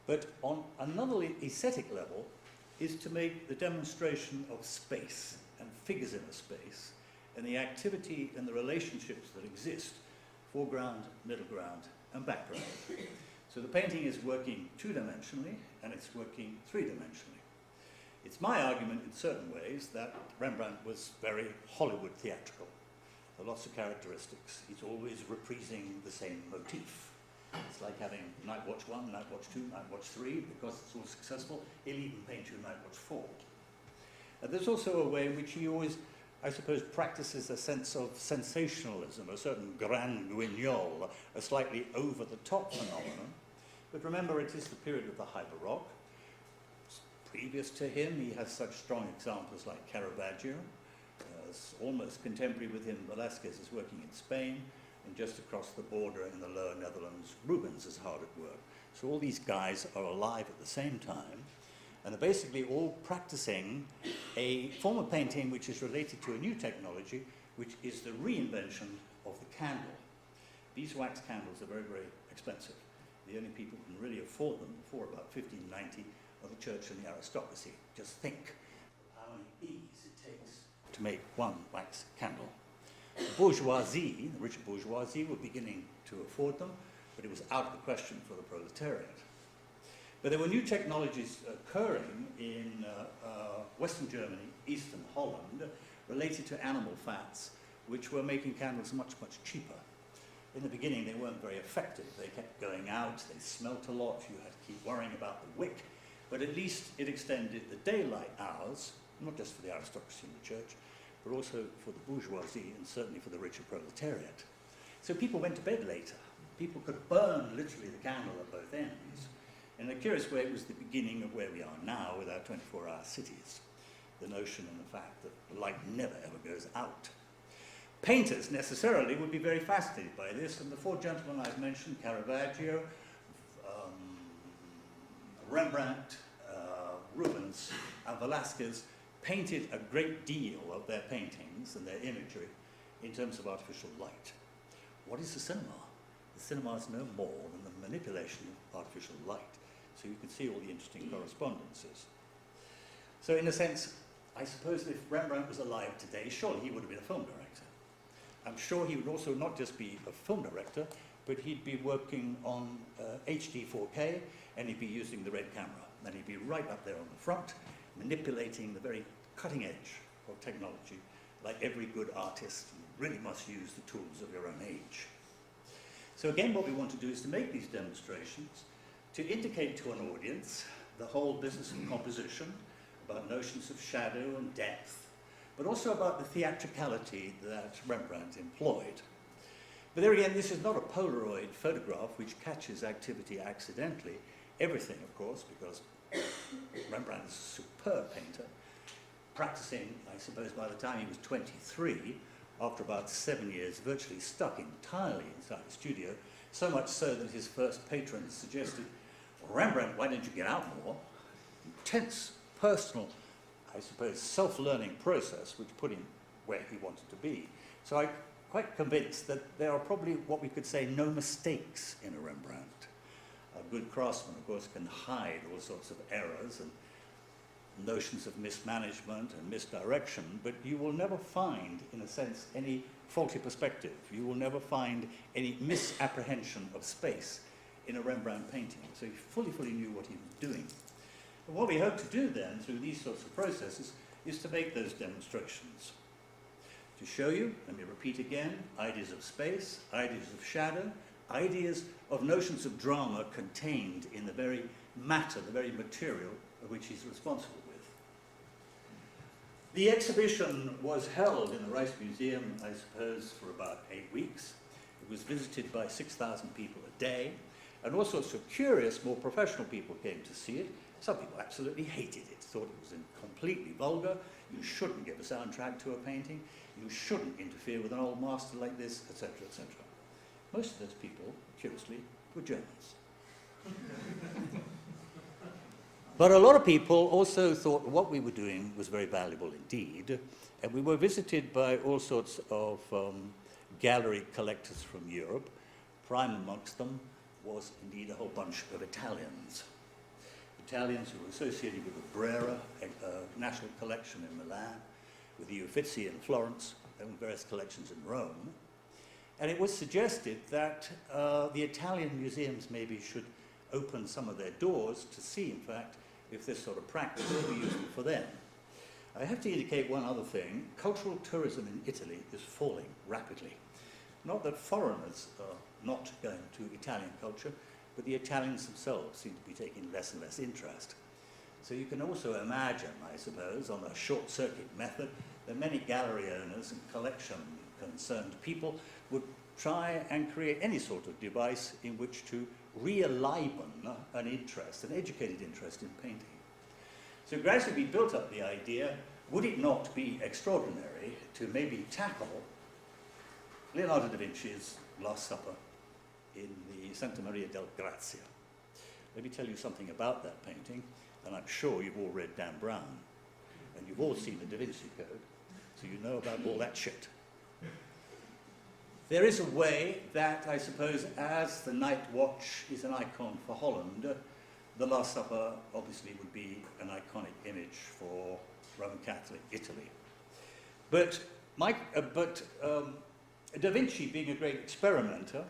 But on another aesthetic level is to make the demonstration of space and figures in a space and the activity and the relationships that exist, foreground, middle ground, and background. So the painting is working two-dimensionally and it's working three-dimensionally. It's my argument in certain ways that Rembrandt was very Hollywood theatrical. There are lots of characteristics. He's always reprising the same motif. It's like having Night Watch 1, Night Watch 2, Night Watch 3. Because it's all successful, he'll even paint you Night Watch 4. And there's also a way in which he always, I suppose, practices a sense of sensationalism, a certain grand guignol, a slightly over-the-top phenomenon. But remember, it is the period of the High Baroque. Previous to him, he has such strong examples like Caravaggio. Almost contemporary with him, Velázquez is working in Spain, and just across the border in the Lower Netherlands, Rubens is hard at work. So all these guys are alive at the same time, and are basically all practicing a form of painting which is related to a new technology, which is the reinvention of the candle. These wax candles are very, very expensive. The only people who can really afford them before about 1590 are the church and the aristocracy. Just think how many bees it takes to make one wax candle. The bourgeoisie, the richer bourgeoisie, were beginning to afford them, but it was out of the question for the proletariat. But there were new technologies occurring in Western Germany, Eastern Holland, related to animal fats, which were making candles much, much cheaper. In the beginning, they weren't very effective. They kept going out, they smelt a lot, you had to keep worrying about the wick, but at least it extended the daylight hours, not just for the aristocracy and the church, but also for the bourgeoisie and certainly for the richer proletariat. So people went to bed later. People could burn literally the candle at both ends. In a curious way, it was the beginning of where we are now with our 24-hour cities. The notion and the fact that the light never ever goes out. Painters necessarily would be very fascinated by this, and the four gentlemen I've mentioned, Caravaggio, Rembrandt, Rubens, and Velázquez, painted a great deal of their paintings and their imagery in terms of artificial light. What is the cinema? The cinema is no more than the manipulation of artificial light. So you can see all the interesting correspondences. So in a sense, I suppose if Rembrandt was alive today, surely he would have been a film director. I'm sure he would also not just be a film director, but he'd be working on HD 4K, and he'd be using the red camera. And he'd be right up there on the front, manipulating the very cutting edge of technology. Like every good artist, you really must use the tools of your own age. So again, what we want to do is to make these demonstrations to indicate to an audience the whole business of composition, about notions of shadow and depth, but also about the theatricality that Rembrandt employed. But there again, this is not a Polaroid photograph which catches activity accidentally. Everything, of course, because Rembrandt is a superb painter, practicing, I suppose, by the time he was 23, after about 7 years, virtually stuck entirely inside the studio, so much so that his first patron suggested, well, Rembrandt, why don't you get out more? Intense, personal, I suppose, self-learning process which put him where he wanted to be. So I'm quite convinced that there are probably what we could say no mistakes in a Rembrandt. A good craftsman, of course, can hide all sorts of errors and notions of mismanagement and misdirection, but you will never find, in a sense, any faulty perspective. You will never find any misapprehension of space in a Rembrandt painting. So he fully knew what he was doing. And what we hope to do then, through these sorts of processes, is to make those demonstrations. To show you, let me repeat again, ideas of space, ideas of shadow, ideas of notions of drama contained in the very matter, the very material of which he's responsible with. The exhibition was held in the Rijksmuseum, I suppose, for about 8 weeks. It was visited by 6,000 people a day, and all sorts of curious, more professional people came to see it. Some people absolutely hated it, thought it was completely vulgar. You shouldn't give a soundtrack to a painting. You shouldn't interfere with an old master like this, etc., etc. Most of those people, curiously, were Germans. But a lot of people also thought what we were doing was very valuable indeed, and we were visited by all sorts of gallery collectors from Europe. Prime amongst them was indeed a whole bunch of Italians. Italians who were associated with the Brera National Collection in Milan, with the Uffizi in Florence, and various collections in Rome. And it was suggested that the Italian museums maybe should open some of their doors to see, in fact, if this sort of practice would be useful for them. I have to indicate one other thing. Cultural tourism in Italy is falling rapidly. Not that foreigners are not going to Italian culture, but the Italians themselves seem to be taking less and less interest. So you can also imagine, I suppose, on a short-circuit method, that many gallery owners and collection-concerned people would try and create any sort of device in which to re-enliven an interest, an educated interest in painting. So gradually we built up the idea, would it not be extraordinary to maybe tackle Leonardo da Vinci's Last Supper in the Santa Maria del Grazia? Let me tell you something about that painting, and I'm sure you've all read Dan Brown, and you've all seen the Da Vinci Code, so you know about all that shit. There is a way that, I suppose, as the Night Watch is an icon for Holland, the Last Supper obviously would be an iconic image for Roman Catholic Italy. But Da Vinci, being a great experimenter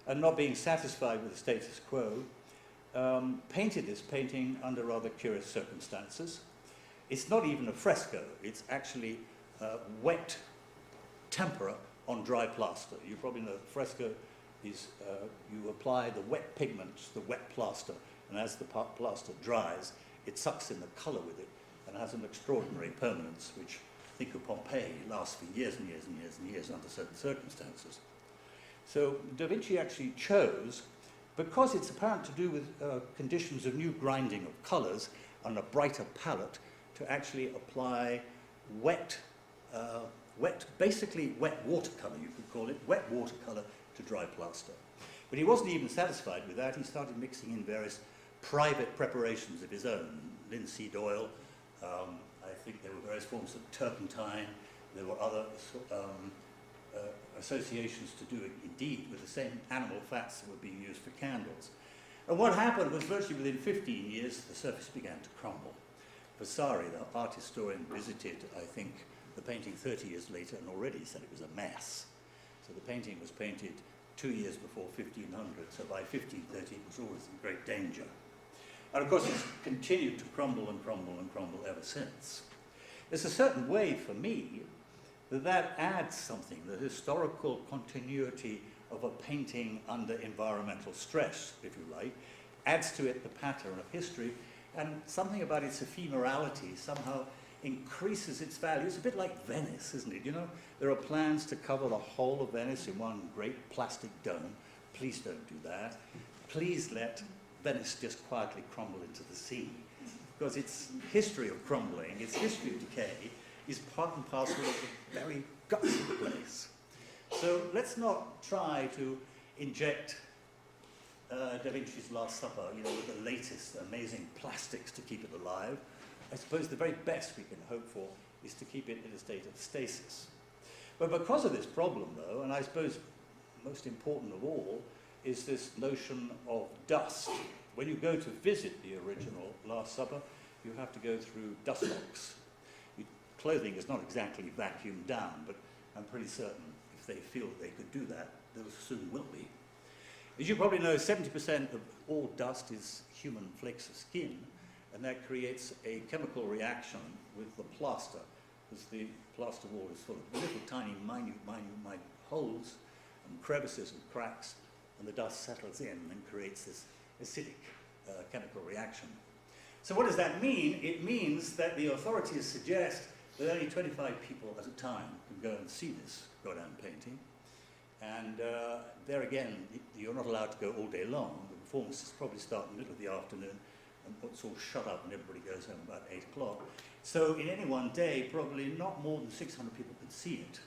and not being satisfied with the status quo, painted this painting under rather curious circumstances. It's not even a fresco, it's actually wet tempera on dry plaster. You probably know fresco is you apply the wet pigment, the wet plaster, and as the plaster dries, it sucks in the colour with it and has an extraordinary permanence, which, think of Pompeii, lasts for years and years and years and years under certain circumstances. So Da Vinci actually chose, because it's apparent to do with conditions of new grinding of colours and a brighter palette, to actually apply basically wet watercolour, you could call it, wet watercolour to dry plaster. But he wasn't even satisfied with that. He started mixing in various private preparations of his own, linseed oil, I think there were various forms of turpentine, there were other associations to do indeed with the same animal fats that were being used for candles. And what happened was virtually within 15 years, the surface began to crumble. Vasari, the art historian, visited, I think, the painting 30 years later and already said it was a mess. So the painting was painted 2 years before 1500, so by 1530 it was always in great danger. And of course it's continued to crumble and crumble and crumble ever since. There's a certain way for me that adds something, the historical continuity of a painting under environmental stress, if you like, adds to it the pattern of history, and something about its ephemerality somehow increases its value. It's a bit like Venice, isn't it? You know, there are plans to cover the whole of Venice in one great plastic dome. Please don't do that. Please let Venice just quietly crumble into the sea, because its history of crumbling, its history of decay, is part and parcel of the very guts of the place. So let's not try to inject Da Vinci's Last Supper, you know, with the latest amazing plastics to keep it alive. I suppose the very best we can hope for is to keep it in a state of stasis. But because of this problem, though, and I suppose most important of all, is this notion of dust. When you go to visit the original Last Supper, you have to go through dust box. Your clothing is not exactly vacuumed down, but I'm pretty certain if they feel they could do that, there soon will be. As you probably know, 70% of all dust is human flakes of skin, and that creates a chemical reaction with the plaster, because the plaster wall is full of little tiny, minute holes and crevices and cracks, and the dust settles in and creates this acidic chemical reaction. So what does that mean? It means that the authorities suggest that only 25 people at a time can go and see this goddamn painting. And there again, you're not allowed to go all day long. The performances probably start in the middle of the afternoon, and it's all shut up and everybody goes home about 8 o'clock. So in any one day, probably not more than 600 people can see it.